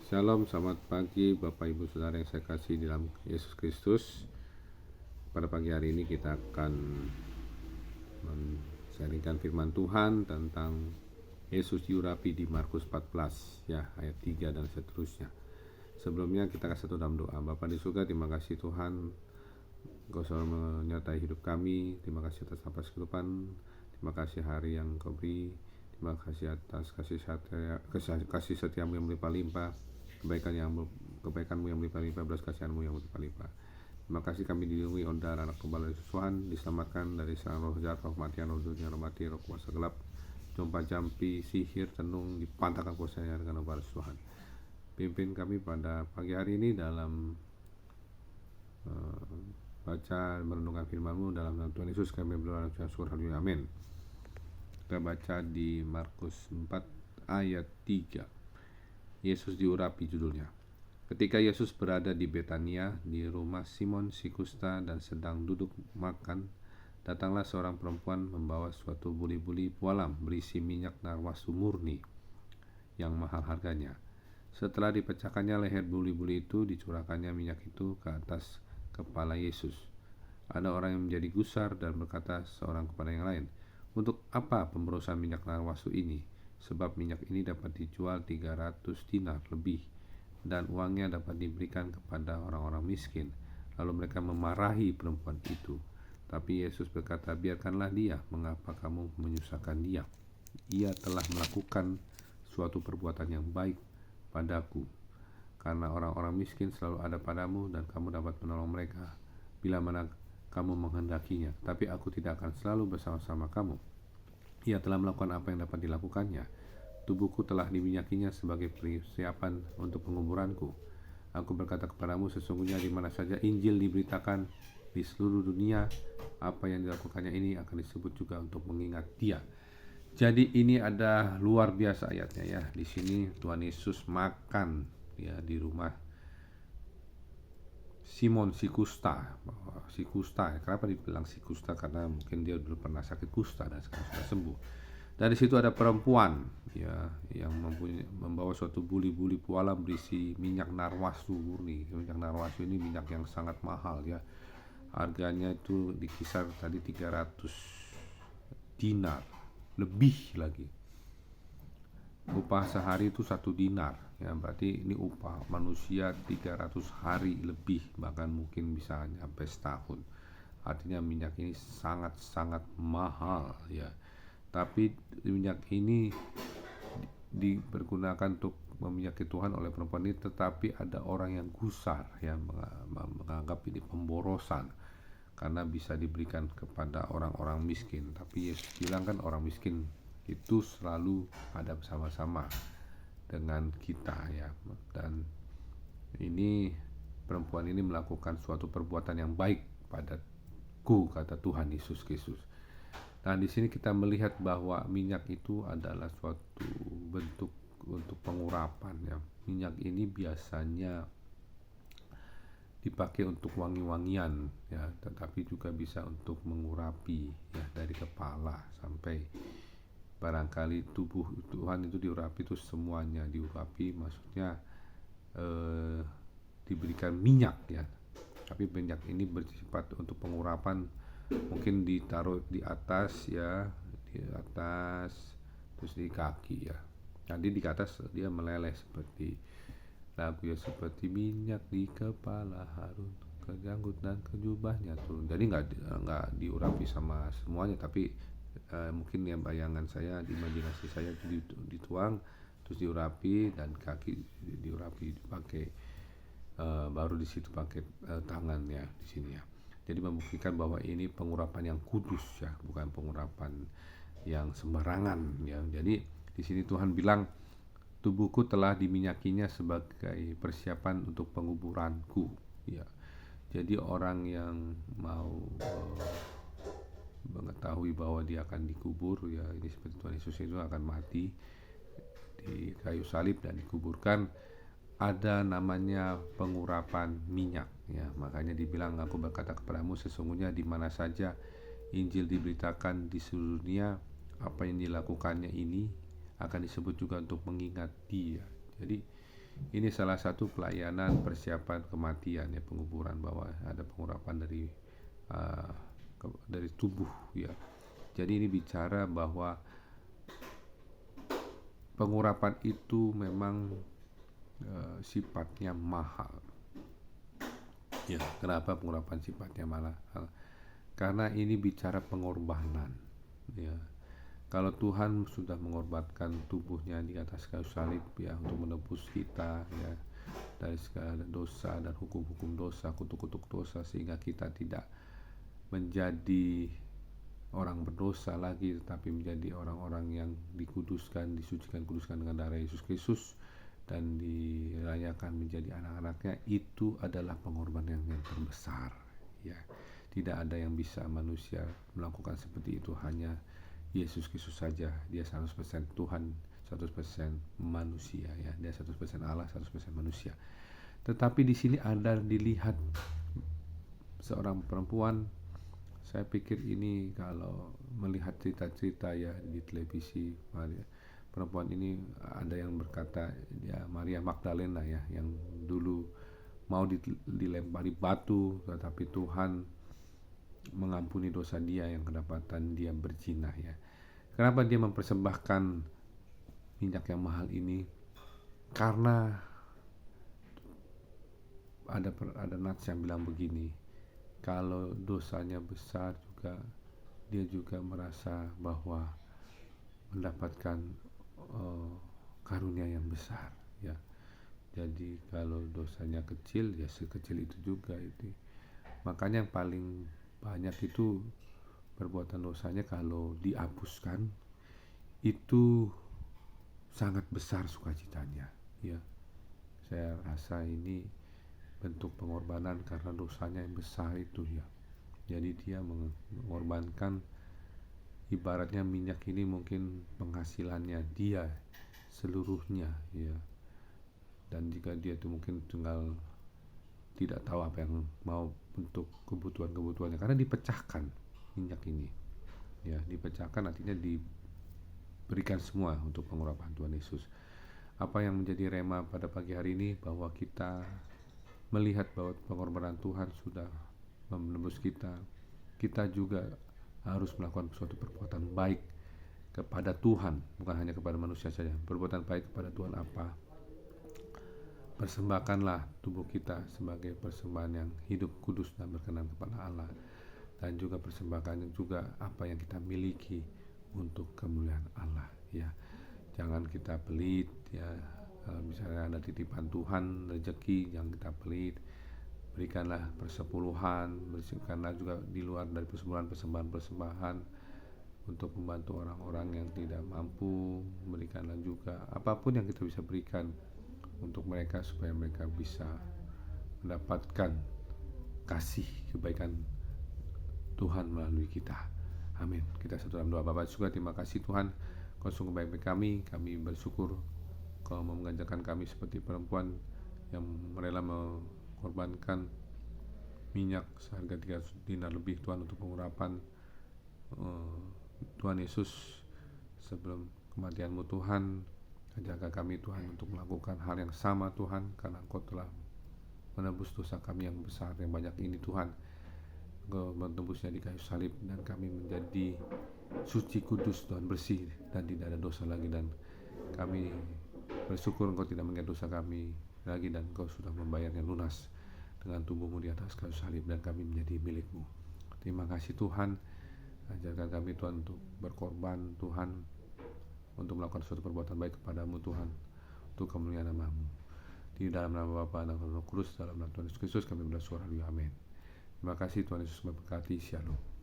Shalom, selamat pagi Bapak Ibu Saudara yang saya kasih di dalam Yesus Kristus. Pada pagi hari ini kita akan men-sharingkan firman Tuhan tentang Yesus diurapi di Markus 14 ya, ayat 3 dan seterusnya. Sebelumnya kita kasih satu dalam doa. Bapa di surga, terima kasih Tuhan, Engkau selalu menyertai hidup kami. Terima kasih atas nafas kehidupan. Terima kasih hari yang Kau beri. Terima kasih atas kasih setiamu yang berlimpah-limpah, kebaikanmu yang berlimpah-limpah, belas kasihanmu yang berlimpah-limpah. Terima kasih kami dilindungi oleh darah anak kembali Yesus Tuhan, diselamatkan dari serangan roh jahat, roh kematian, roh dunia, roh mati, roh kuasa gelap, jompa jampi, sihir, tenung, dipantahkan kuasanya dengan nama Yesus Tuhan. Pimpin kami pada pagi hari ini dalam baca merenungkan firman-Mu dalam nama Tuhan Yesus kami berdoa dan syukur, haleluya, amin. Kita baca di Markus 4 ayat 3. Yesus diurapi judulnya. Ketika Yesus berada di Betania di rumah Simon si kusta dan sedang duduk makan, datanglah seorang perempuan membawa suatu buli-buli pualam berisi minyak narwastu murni yang mahal harganya. Setelah dipecahkannya leher buli-buli itu, dicurahkannya minyak itu ke atas kepala Yesus. Ada orang yang menjadi gusar dan berkata seorang kepada yang lain, "Untuk apa pemberosan minyak narwastu ini? Sebab minyak ini dapat dijual 300 dinar lebih, dan uangnya dapat diberikan kepada orang-orang miskin." Lalu mereka memarahi perempuan itu. Tapi Yesus berkata, "Biarkanlah dia, mengapa kamu menyusahkan dia? Ia telah melakukan suatu perbuatan yang baik padaku. Karena orang-orang miskin selalu ada padamu dan kamu dapat menolong mereka bila mana kamu menghendakinya. Tapi aku tidak akan selalu bersama-sama kamu. Ia telah melakukan apa yang dapat dilakukannya. Tubuhku telah diminyakinya sebagai persiapan untuk penguburanku. Aku berkata kepadamu, sesungguhnya di mana saja Injil diberitakan di seluruh dunia, apa yang dilakukannya ini akan disebut juga untuk mengingat dia." Jadi ini ada luar biasa ayatnya ya. Di sini Tuhan Yesus makan ya di rumah Simon si kusta. Si kusta, kenapa dibilang si kusta? Karena mungkin dia dulu pernah sakit kusta dan sekarang sudah sembuh. Dari situ ada perempuan ya yang membawa suatu buli-buli pualam berisi minyak narwastu murni. Minyak narwastu ini minyak yang sangat mahal ya. Harganya itu dikisar tadi 300 dinar lebih lagi. Upah sehari itu 1 dinar ya, berarti ini upah manusia 300 hari lebih, bahkan mungkin bisa sampai setahun. Artinya minyak ini sangat-sangat mahal ya. Tapi minyak ini dipergunakan untuk meminyaki Tuhan oleh perempuan ini, tetapi ada orang yang gusar yang menganggap ini pemborosan karena bisa diberikan kepada orang-orang miskin. Tapi Yesus bilang kan orang miskin itu selalu ada bersama-sama dengan kita ya. Dan ini perempuan ini melakukan suatu perbuatan yang baik padaku, kata Tuhan Yesus Kristus. Nah, di sini kita melihat bahwa minyak itu adalah suatu bentuk untuk pengurapan ya. Minyak ini biasanya dipakai untuk wangi-wangian ya, tetapi juga bisa untuk mengurapi ya, dari kepala sampai barangkali tubuh Tuhan itu diurapi, itu semuanya diurapi, maksudnya diberikan minyak ya. Tapi minyak ini bersifat untuk pengurapan, mungkin ditaruh di atas ya, di atas, terus di kaki ya. Nanti di atas dia meleleh seperti lagu ya, seperti minyak di kepala Harun, ke janggut dan ke jubahnya turun. Jadi nggak diurapi sama semuanya, tapi mungkin ya bayangan saya, imajinasi saya dituang terus diurapi, dan kaki diurapi dipakai, baru di situ pakai tangan ya di sini ya. Jadi membuktikan bahwa ini pengurapan yang kudus ya, bukan pengurapan yang sembarangan ya. Jadi di sini Tuhan bilang, tubuhku telah diminyakinya sebagai persiapan untuk penguburanku ya. Jadi orang yang mau mengetahui bahwa dia akan dikubur ya, ini seperti Tuhan Yesus itu akan mati di kayu salib dan dikuburkan, ada namanya pengurapan minyak ya. Makanya dibilang, aku berkata kepadamu, sesungguhnya di mana saja Injil diberitakan di seluruh dunia, apa yang dilakukannya ini akan disebut juga untuk mengingat dia. Jadi Ini salah satu pelayanan persiapan kematian ya, penguburan, bahwa ada pengurapan uh, dari tubuh ya. Jadi ini bicara bahwa pengurapan itu memang sifatnya mahal. Ya, kenapa pengurapan sifatnya mahal? Karena ini bicara pengorbanan. Ya, kalau Tuhan sudah mengorbankan tubuhnya di atas kayu salib ya, untuk menebus kita ya dari segala dosa dan hukum-hukum dosa, kutuk-kutuk dosa, sehingga kita tidak menjadi orang berdosa lagi, tetapi menjadi orang-orang yang dikuduskan, disucikan, kuduskan dengan darah Yesus Kristus, dan dirayakan menjadi anak-anaknya. Itu adalah pengorbanan yang terbesar ya. Tidak ada yang bisa manusia melakukan seperti itu, hanya Yesus Kristus saja. Dia 100% Tuhan, 100% manusia ya. Dia 100% Allah, 100% manusia. Tetapi di sini ada dilihat seorang perempuan. Saya pikir ini kalau melihat cerita-cerita ya di televisi, perempuan ini ada yang berkata ya Maria Magdalena ya, yang dulu mau dilempari batu, tetapi Tuhan mengampuni dosa dia yang kedapatan dia berzina ya. Kenapa dia mempersembahkan minyak yang mahal ini? Karena ada nats yang bilang begini, kalau dosanya besar juga, dia juga merasa bahwa mendapatkan karunia yang besar ya. Jadi kalau dosanya kecil ya sekecil itu juga itu. Makanya yang paling banyak itu perbuatan dosanya kalau dihapuskan itu sangat besar sukacitanya ya. Saya rasa ini bentuk pengorbanan karena dosanya yang besar itu ya. Jadi dia mengorbankan, ibaratnya minyak ini mungkin penghasilannya dia seluruhnya ya. Dan jika dia itu mungkin tinggal tidak tahu apa yang mau untuk kebutuhannya, karena dipecahkan minyak ini ya, dipecahkan artinya diberikan semua untuk pengurapan Tuhan Yesus. Apa yang menjadi rema pada pagi hari ini, bahwa kita melihat bahwa pengorbanan Tuhan sudah menembus kita. Kita juga harus melakukan suatu perbuatan baik kepada Tuhan, bukan hanya kepada manusia saja. Perbuatan baik kepada Tuhan apa? Persembahkanlah tubuh kita sebagai persembahan yang hidup, kudus, dan berkenan kepada Allah. Dan juga persembahkan juga apa yang kita miliki untuk kemuliaan Allah ya. Jangan kita pelit ya. Kalau misalnya ada titipan Tuhan, rezeki, jangan kita pelit. Berikanlah persepuluhan, bersihkanlah juga di luar dari persembahan untuk membantu orang-orang yang tidak mampu. Berikanlah juga apapun yang kita bisa berikan untuk mereka, supaya mereka bisa mendapatkan kasih kebaikan Tuhan melalui kita. Amin. Kita satu dalam doa. Bapa surga, terima kasih Tuhan, Kau sungguh baik bagi kami bersyukur Kau mau mengajarkan kami seperti perempuan yang rela mengorbankan minyak seharga 300 dinar lebih Tuhan untuk pengurapan Tuhan Yesus. Sebelum kematian-Mu Tuhan, ajarkan kami Tuhan untuk melakukan hal yang sama Tuhan, karena Engkau telah menebus dosa kami yang besar, yang banyak ini Tuhan. Engkau menebusnya di kayu salib, dan kami menjadi suci, kudus, dan bersih, dan tidak ada dosa lagi. Dan kami bersyukur Engkau tidak mengingat dosa kami lagi, dan Engkau sudah membayarnya lunas dengan tubuh-Mu di atas kayu salib, dan kami menjadi milik-Mu. Terima kasih Tuhan. Ajarkan kami Tuhan untuk berkorban Tuhan, untuk melakukan suatu perbuatan baik kepadamu Tuhan, untuk kemuliaan nama-Mu. Di dalam nama Bapa dan Roh Kudus, dalam nama Tuhan Yesus Kristus kami berdoa. Amin. Terima kasih Tuhan Yesus memberkati. Shalom.